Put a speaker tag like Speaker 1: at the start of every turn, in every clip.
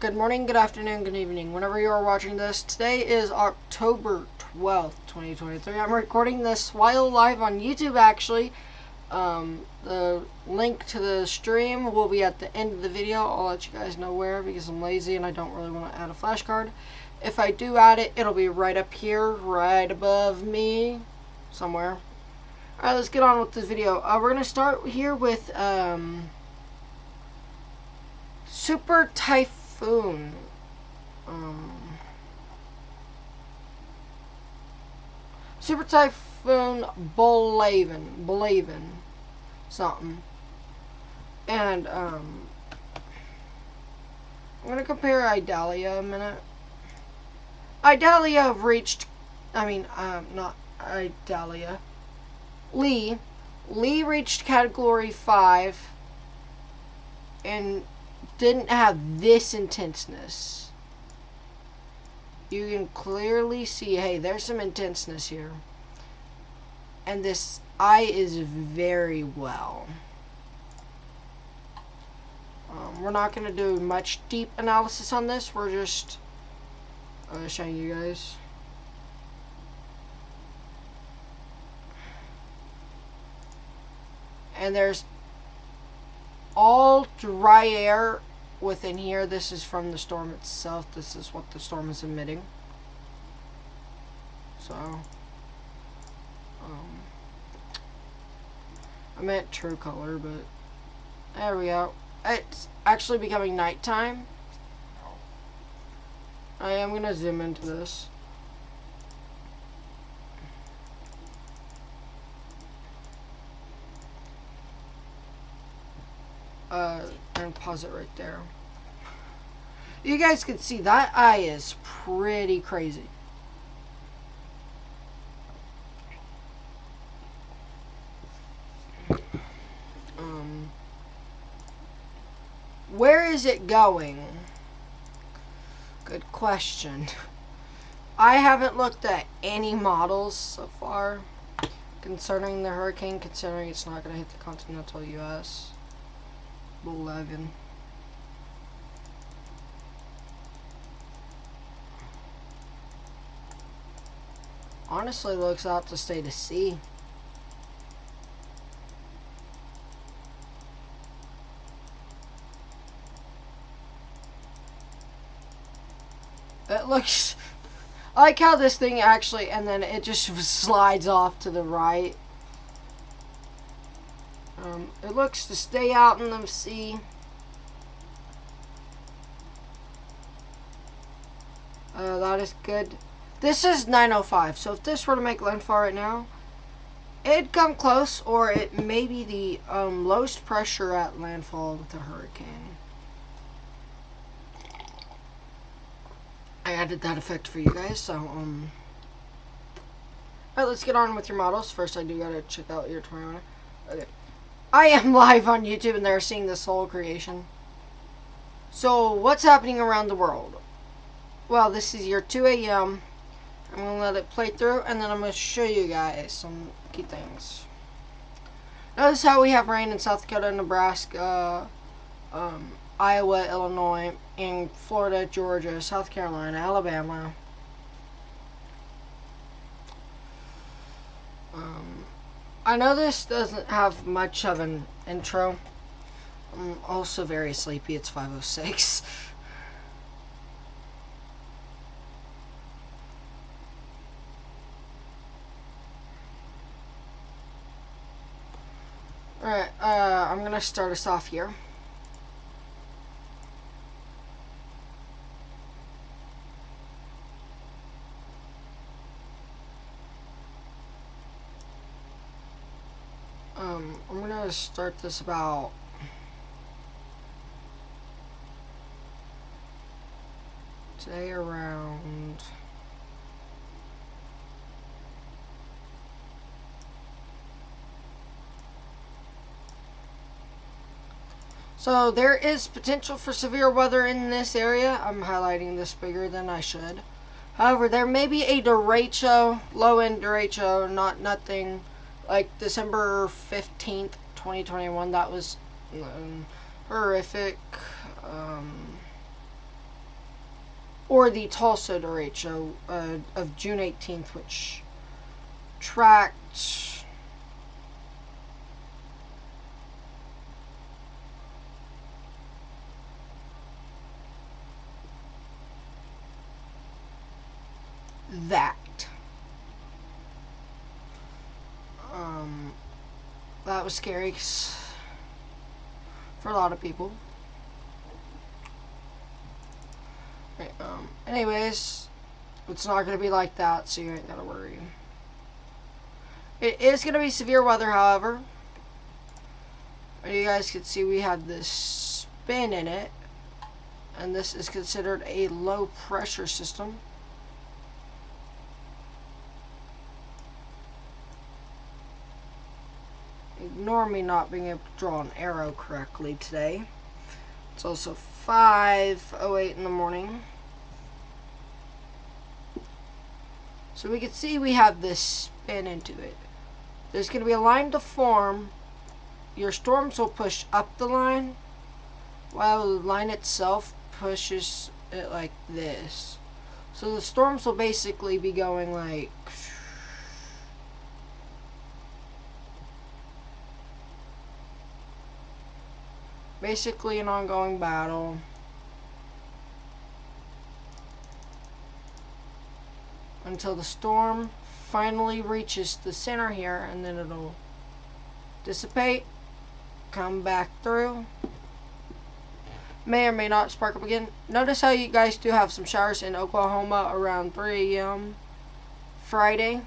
Speaker 1: Good morning, good afternoon, good evening. Whenever you are watching this, today is October 12th, 2023. I'm recording this while live on YouTube, actually. The link to the stream will be at the end of the video. I'll let you guys know where because I'm lazy and I don't really want to add a flashcard. If I do add it, it'll be right up here, right above me, somewhere. Alright, let's get on with this video. We're going to start here with Super Typhoon. Super Typhoon Blavin, something. And, I'm gonna compare Idalia a minute. Idalia reached, not Idalia. Lee reached Category 5 and didn't have this intenseness. You can clearly see, hey, there's some intenseness here. And this eye is very well. We're not going to do much deep analysis on this. We're just showing you guys. And there's all dry air within here. This is from the storm itself. This is what the storm is emitting. So, I meant true color, but there we go. It's actually becoming nighttime. I am going to zoom into this. And pause it right there. You guys can see that eye is pretty crazy. Where is it going? Good question. I haven't looked at any models so far concerning the hurricane, considering it's not going to hit the continental U.S. 11. Honestly, looks out to stay to sea. It looks... I like how this thing actually, and then it just slides off to the right. It looks to stay out in the sea. That is good. This is 905, so if this were to make landfall right now, it'd come close, or it may be the lowest pressure at landfall with the hurricane. I added that effect for you guys, so, Alright, let's get on with your models. First, I do gotta check out your 21. Okay. I am live on YouTube, and they're seeing this whole creation. So, what's happening around the world? Well, this is your 2 a.m. I'm going to let it play through, and then I'm going to show you guys some key things. Notice how we have rain in South Dakota, Nebraska, Iowa, Illinois, and Florida, Georgia, South Carolina, Alabama. I know this doesn't have much of an intro. I'm also very sleepy. It's 5:06. Alright, I'm going to start us off here. I'm going to start this about today around so there is potential for severe weather in this area. I'm highlighting this bigger than I should. However, there may be a derecho, low-end derecho, nothing like December 15th, 2021. That was horrific. or the Tulsa derecho of June 18th, which tracked that. That was scary for a lot of people. Right, anyways, it's not going to be like that, so you ain't got to worry. It is going to be severe weather, however. You guys can see we have this spin in it, and this is considered a low pressure system. Ignore me not being able to draw an arrow correctly today. It's also 5:08 in the morning. So we can see we have this spin into it. There's going to be a line to form. Your storms will push up the line, while the line itself pushes it like this. So the storms will basically be going like basically an ongoing battle. Until the storm finally reaches the center here, and then it'll dissipate, come back through, may or may not spark up again. Notice how you guys do have some showers in Oklahoma around 3 a.m. Friday.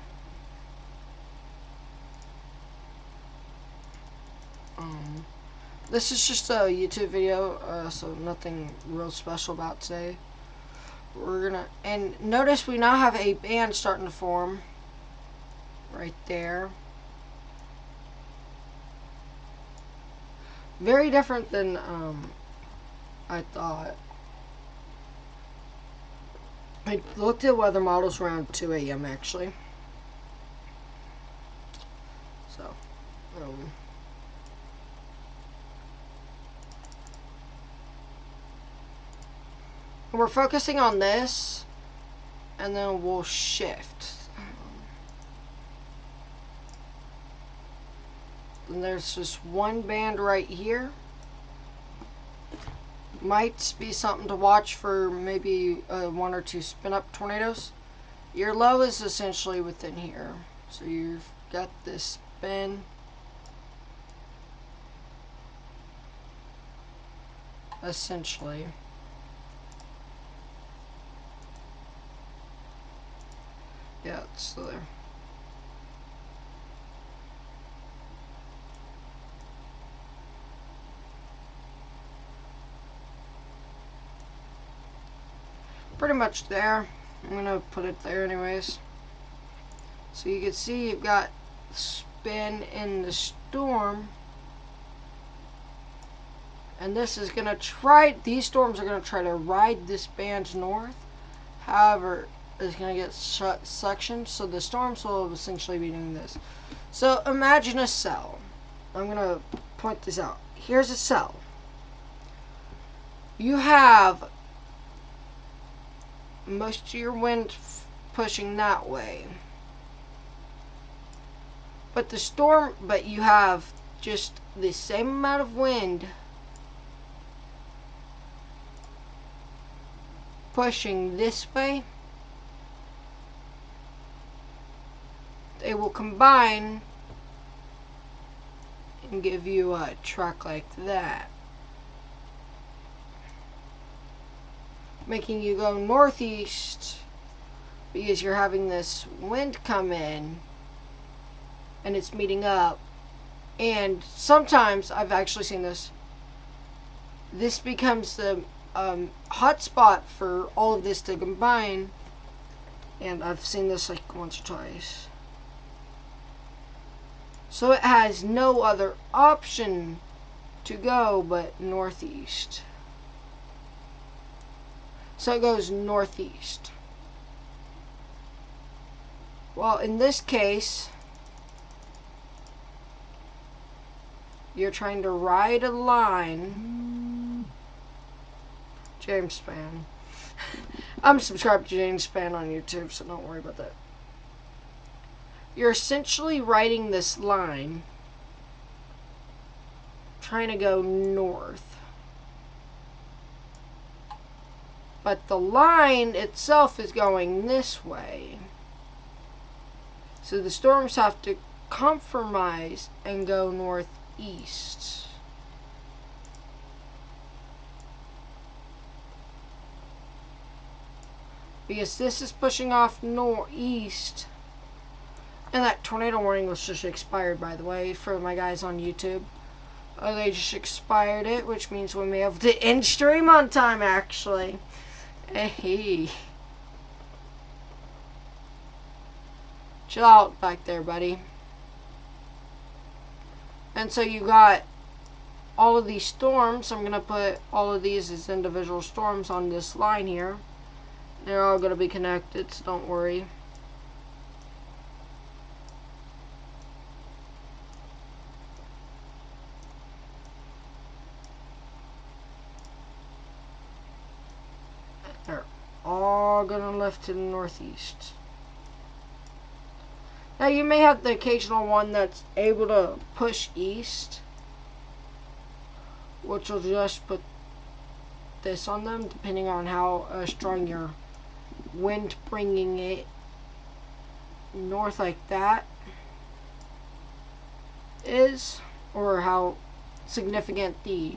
Speaker 1: This is just a YouTube video, so nothing real special about today. We're gonna, and notice we now have a band starting to form right there. Very different than I thought. I looked at weather models around 2 a.m. actually. So, we're focusing on this, and then we'll shift. And there's just one band right here. Might be something to watch for maybe 1 or 2 spin-up tornadoes. Your low is essentially within here. So you've got this spin. Essentially. Yeah, it's still there. Pretty much there. I'm gonna put it there anyways. So you can see you've got spin in the storm. And this is gonna try, these storms are gonna try to ride this band north. However, it's gonna get suctioned, so the storms will essentially be doing this. So imagine a cell. I'm gonna point this out. Here's a cell. You have most of your wind pushing that way, but you have just the same amount of wind pushing this way. They will combine and give you a track like that, making you go northeast because you're having this wind come in and it's meeting up. And sometimes I've actually seen this becomes the hot spot for all of this to combine, and I've seen this like once or twice. So it has no other option to go but northeast. So it goes northeast. Well, in this case, you're trying to ride a line. James Spann. I'm subscribed to James Span on YouTube, so don't worry about that. You're essentially writing this line, trying to go north. But the line itself is going this way. So the storms have to compromise and go northeast. Because this is pushing off northeast. And that tornado warning was just expired, by the way, for my guys on YouTube. They just expired it, which means we may be able to end stream on time, actually. Hey. Chill out back there, buddy. And so you got all of these storms. I'm going to put all of these as individual storms on this line here. They're all going to be connected, so don't worry. They're all going to lift to the northeast. Now you may have the occasional one that's able to push east, which will just put this on them, depending on how strong your wind bringing it north like that is, or how significant the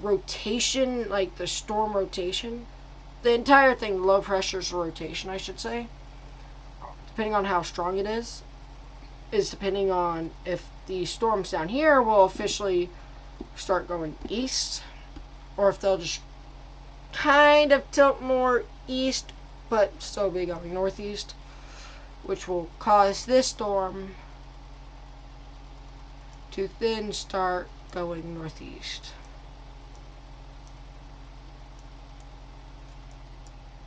Speaker 1: rotation, like the storm rotation, the entire thing, low pressure's rotation, I should say, depending on how strong it is depending on if the storms down here will officially start going east, or if they'll just kind of tilt more east, but still be going northeast, which will cause this storm to then start going northeast.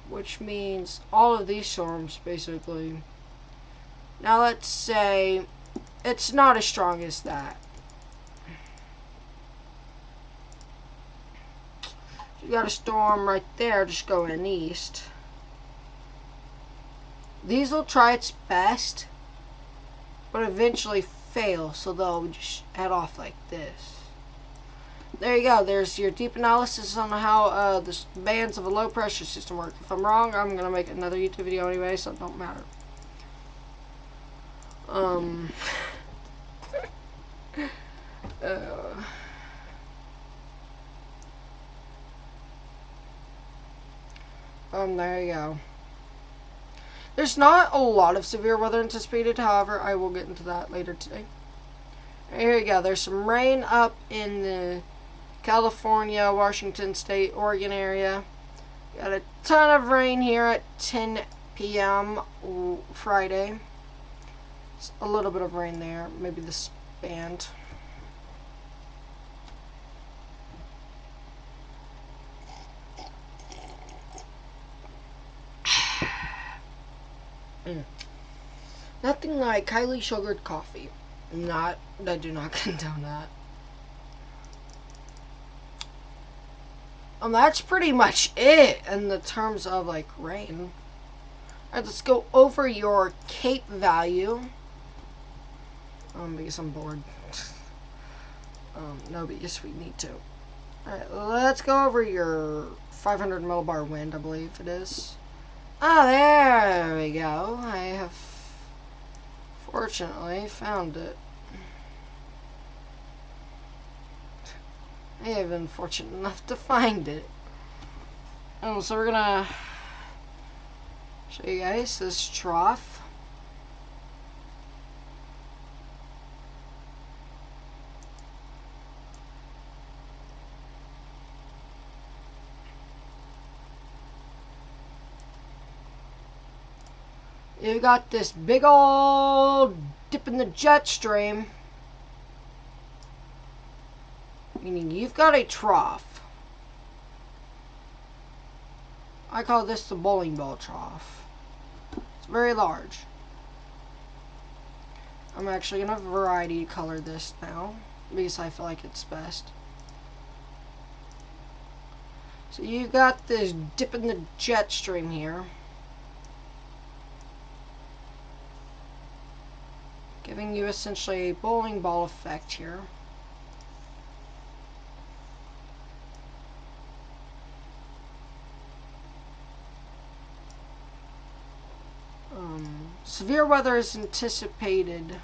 Speaker 1: Which means all of these storms, basically. Now let's say it's not as strong as that. You got a storm right there just going east. These will try its best, but eventually fail, so they'll just head off like this. There you go. There's your deep analysis on how the bands of a low pressure system work. If I'm wrong, I'm going to make another YouTube video anyway, so it don't matter. There you go. There's not a lot of severe weather anticipated, however, I will get into that later today. Here you go. There's some rain up in the California, Washington State, Oregon area. Got a ton of rain here at 10 p.m. Friday. Just a little bit of rain there. Maybe this band. Nothing like highly sugared coffee. I do not condone that. That's pretty much it in the terms of like rain. Alright, let's go over your CAPE value. Because I'm bored. No, but yes, we need to. Alright, let's go over your 500 millibar wind, I believe it is. Ah, there we go. I have fortunately found it. I have been fortunate enough to find it. So we're gonna show you guys this trough. You got this big old dip in the jet stream, meaning you've got a trough. I call this the bowling ball trough. It's very large. I'm actually going to variety color this now, because I feel like it's best. So you got this dip in the jet stream here, giving you essentially a bowling ball effect here. Severe weather is anticipated.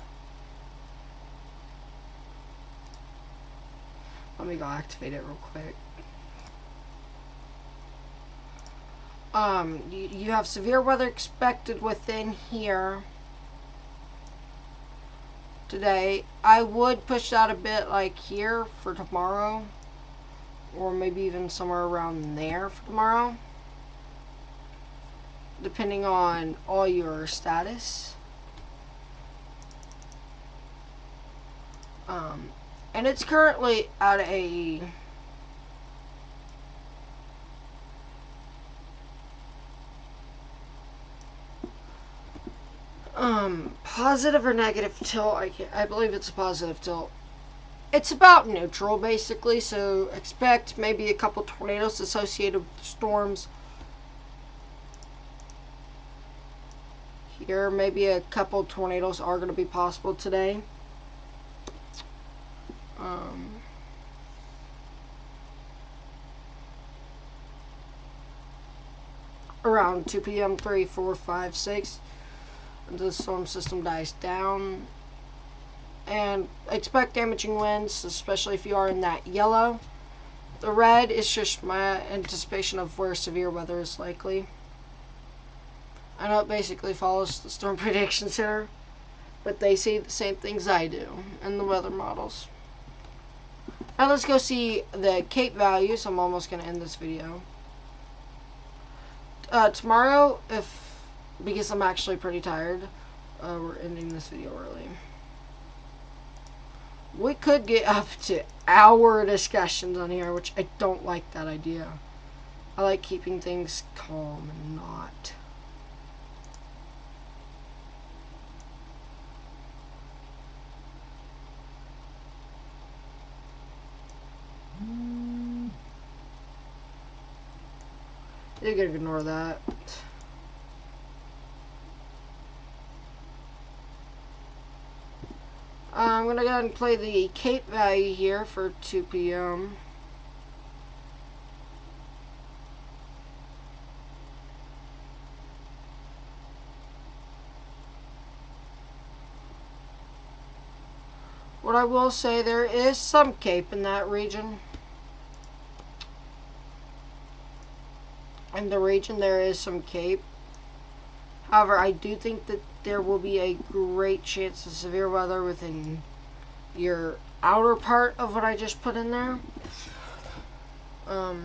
Speaker 1: Let me go activate it real quick. You have severe weather expected within here today. I would push that a bit like here for tomorrow, or maybe even somewhere around there for tomorrow, depending on all your status. And it's currently at a positive or negative tilt. I believe it's a positive tilt. It's about neutral basically, so expect maybe a couple tornadoes associated with the storms. Here, maybe a couple tornadoes are going to be possible today. Around 2 p.m., 3, 4, 5, 6, until the storm system dies down. And expect damaging winds, especially if you are in that yellow. The red is just my anticipation of where severe weather is likely. I know it basically follows the Storm Prediction Center, but they see the same things I do in the weather models. Now let's go see the CAPE values. I'm almost going to end this video. Tomorrow, because I'm actually pretty tired, we're ending this video early. We could get up to hour discussions on here, which I don't like that idea. I like keeping things calm and not. You can ignore that. I'm going to go ahead and play the CAPE value here for 2 p.m. What I will say, there is some CAPE in that region. In the region, there is some CAPE. However, I do think that there will be a great chance of severe weather within your outer part of what I just put in there.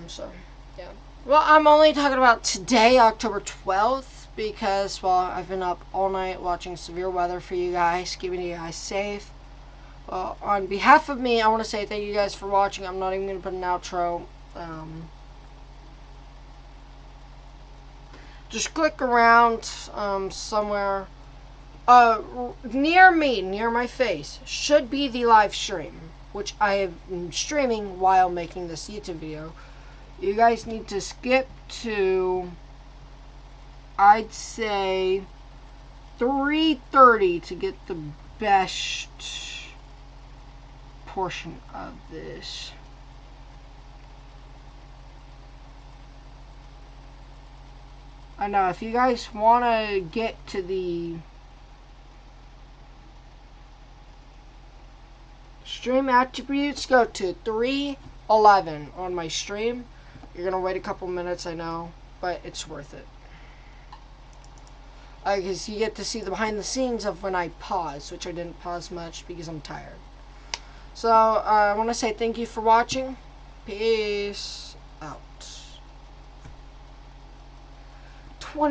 Speaker 1: So, yeah. Well, I'm only talking about today, October 12th, because, well, I've been up all night watching severe weather for you guys, keeping you guys safe. Well, on behalf of me, I want to say thank you guys for watching. I'm not even going to put an outro. Just click around somewhere near me, near my face, should be the live stream, which I am streaming while making this YouTube video. You guys need to skip to, I'd say, 3:30 to get the best portion of this. I know, if you guys want to get to the stream attributes, go to 3:11 on my stream. You're going to wait a couple minutes, I know, but it's worth it. Because you get to see the behind the scenes of when I pause, which I didn't pause much because I'm tired. So, I want to say thank you for watching. Peace out.